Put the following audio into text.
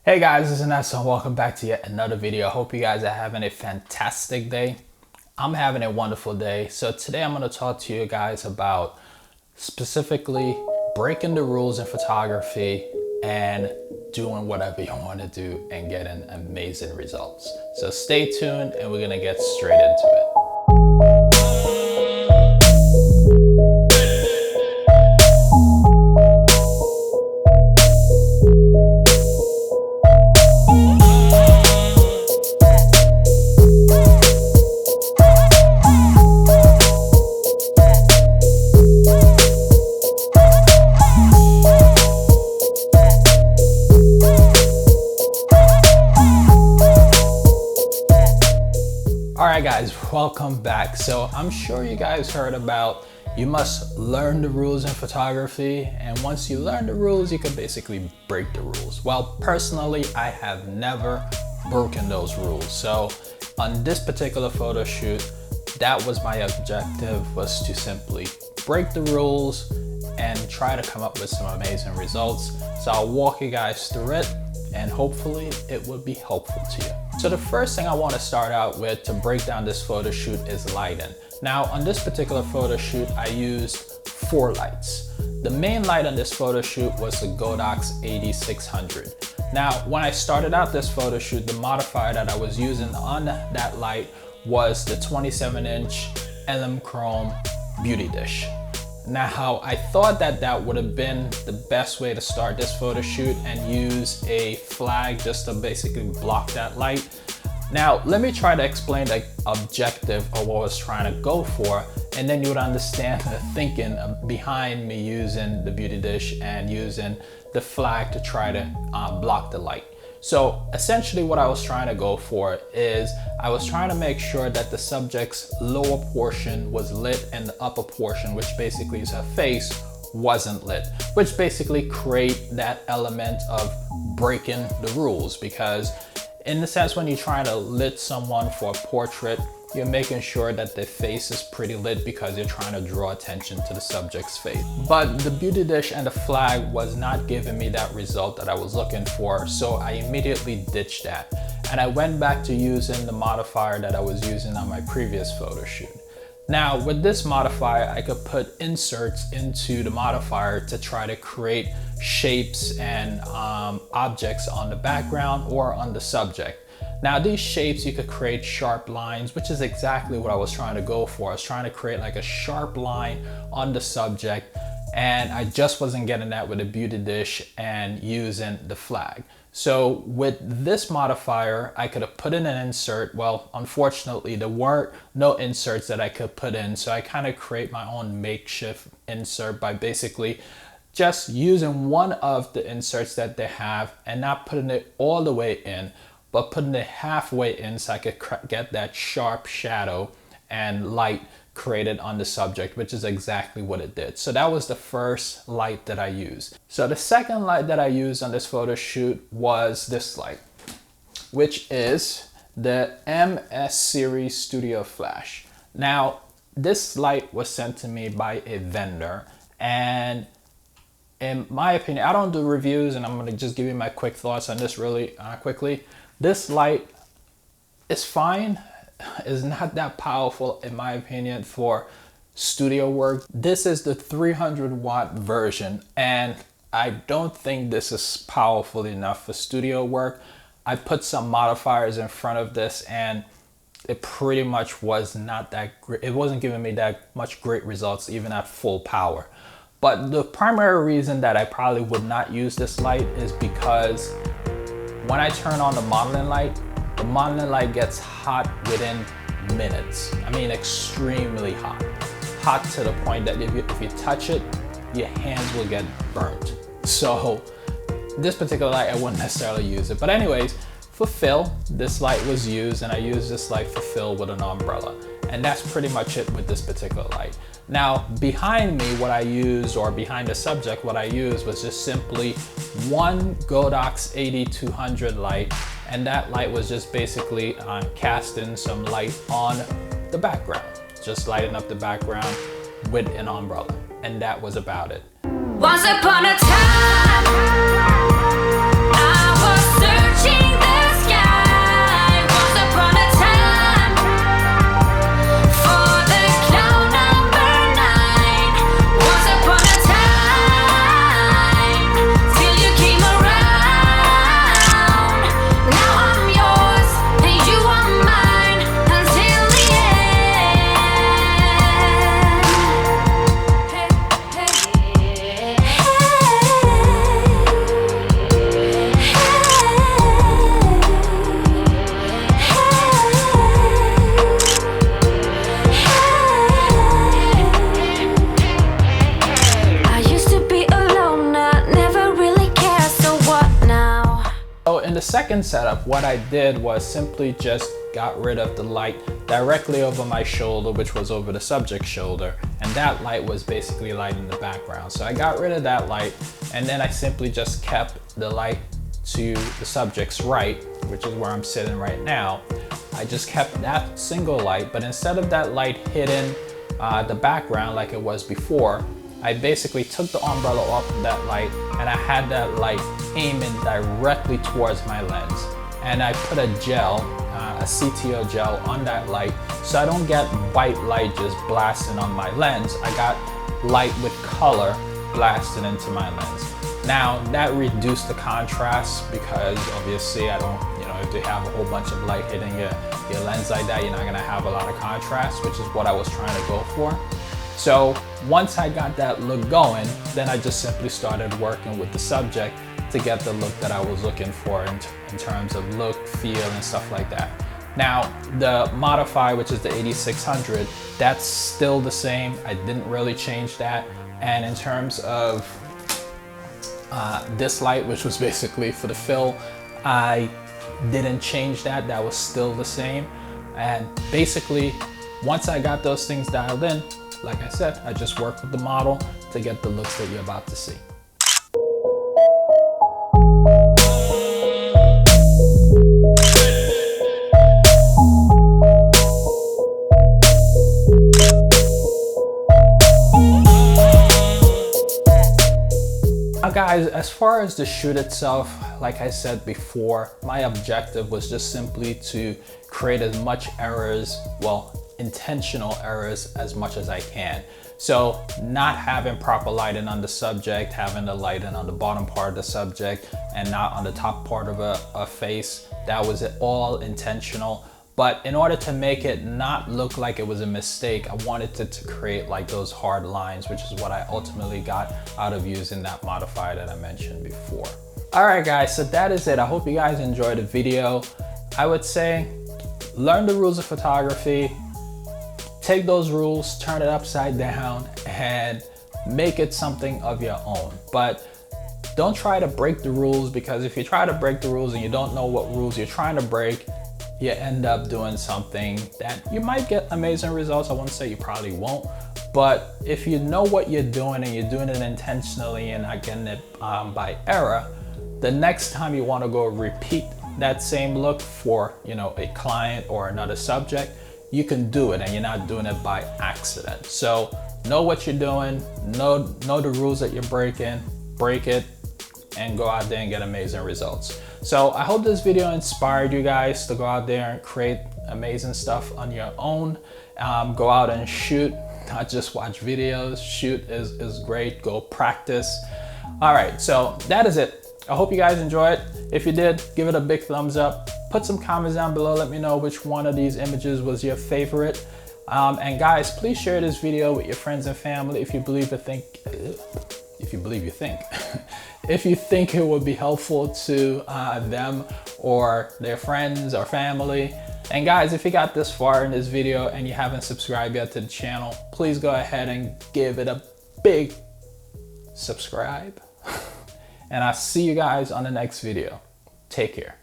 Hey guys, this is Ernesto and welcome back to yet another video. I hope you guys are having a fantastic day. I'm having a wonderful day. So today I'm going to talk to you guys about specifically breaking the rules in photography and doing whatever you want to do and getting amazing results. So stay tuned and we're going to get straight into it. Alright guys, welcome back. So I'm sure you guys heard about you must learn the rules in photography, and once you learn the rules you can basically break the rules. Well, personally I have never broken those rules. So on this particular photo shoot, that was my objective, was to simply break the rules and try to come up with some amazing results. So I'll walk you guys through it and hopefully it will be helpful to you. So the first thing I want to start out with to break down this photo shoot is lighting. Now on this particular photo shoot I used 4 lights. The main light on this photo shoot was the Godox AD600. Now when I started out this photo shoot, the modifier that I was using on that light was the 27-inch LM Chrome beauty dish. Now I thought that that would have been the best way to start this photo shoot and use a flag just to basically block that light. Now let me try to explain the objective of what I was trying to go for, and then you would understand the thinking behind me using the beauty dish and using the flag to try to block the light. So essentially what I was trying to go for is I was trying to make sure that the subject's lower portion was lit and the upper portion, which basically is her face, wasn't lit, which basically create that element of breaking the rules, because in the sense when you're trying to lit someone for a portrait, you're making sure that their face is pretty lit because you're trying to draw attention to the subject's face. But the beauty dish and the flag was not giving me that result that I was looking for, so I immediately ditched that. And I went back to using the modifier that I was using on my previous photo shoot. Now with this modifier, I could put inserts into the modifier to try to create shapes and objects on the background or on the subject. Now these shapes, you could create sharp lines, which is exactly what I was trying to go for. I was trying to create like a sharp line on the subject, and I just wasn't getting that with the beauty dish and using the flag. So with this modifier, I could have put in an insert. Well, unfortunately, there weren't no inserts that I could put in. So I kind of create my own makeshift insert by basically just using one of the inserts that they have and not putting it all the way in, but putting it halfway in so I could get that sharp shadow and light created on the subject, which is exactly what it did. So that was the first light that I used. So the second light that I used on this photo shoot was this light, which is the MS Series Studio Flash. Now this light was sent to me by a vendor, and in my opinion, I don't do reviews, and I'm going to just give you my quick thoughts on this really quickly. This light is fine. Is not that powerful in my opinion for studio work. This is the 300-watt version, and I don't think this is powerful enough for studio work. I put some modifiers in front of this and it pretty much was not that great. It wasn't giving me that much great results even at full power. But the primary reason that I probably would not use this light is because when I turn on the modeling light gets hot within minutes. I mean, extremely hot. Hot to the point that if you touch it, your hands will get burnt. So this particular light, I wouldn't necessarily use it. But anyways, for fill, this light was used, and I used this light for fill with an umbrella. And that's pretty much it with this particular light. Now, behind me, what I used, or behind the subject, what I used was just simply one Godox AD200 light, and that light was just basically casting some light on the background, just lighting up the background with an umbrella, and that was about it. Once upon a time, I was in the second setup, what I did was simply just got rid of the light directly over my shoulder, which was over the subject's shoulder, and that light was basically light in the background. So I got rid of that light, and then I simply just kept the light to the subject's right, which is where I'm sitting right now. I just kept that single light, but instead of that light hitting the background like it was before, I basically took the umbrella off of that light and I had that light aiming directly towards my lens. And I put a gel, a CTO gel on that light so I don't get white light just blasting on my lens. I got light with color blasting into my lens. Now that reduced the contrast because obviously I don't, if you have a whole bunch of light hitting your lens like that, you're not gonna have a lot of contrast, which is what I was trying to go for. So once I got that look going, then I just simply started working with the subject to get the look that I was looking for in terms of look, feel, and stuff like that. Now, the modifier, which is the AD600, that's still the same. I didn't really change that. And in terms of this light, which was basically for the fill, I didn't change that. That was still the same. And basically, once I got those things dialed in, like I said, I just worked with the model to get the looks that you're about to see. Now guys, as far as the shoot itself, like I said before, my objective was just simply to create as much errors, well, intentional errors as much as I can. So not having proper lighting on the subject, having the lighting on the bottom part of the subject and not on the top part of a face, that was all intentional. But in order to make it not look like it was a mistake, I wanted it to create like those hard lines, which is what I ultimately got out of using that modifier that I mentioned before. All right guys, so that is it. I hope you guys enjoyed the video. I would say learn the rules of photography, take those rules, turn it upside down, and make it something of your own. But don't try to break the rules, because if you try to break the rules and you don't know what rules you're trying to break, you end up doing something that you might get amazing results. I won't say you probably won't, but if you know what you're doing and you're doing it intentionally and not getting it by error, the next time you want to go repeat that same look for, a client or another subject, you can do it and you're not doing it by accident. So know what you're doing, know the rules that you're breaking, break it, and go out there and get amazing results. So I hope this video inspired you guys to go out there and create amazing stuff on your own. Go out and shoot, not just watch videos. Shoot is great, go practice. All right, so that is it. I hope you guys enjoy it. If you did, give it a big thumbs up. Put some comments down below. Let me know which one of these images was your favorite. And guys, please share this video with your friends and family if you if you think it would be helpful to them or their friends or family. And guys, if you got this far in this video and you haven't subscribed yet to the channel, please go ahead and give it a big subscribe. And I'll see you guys on the next video. Take care.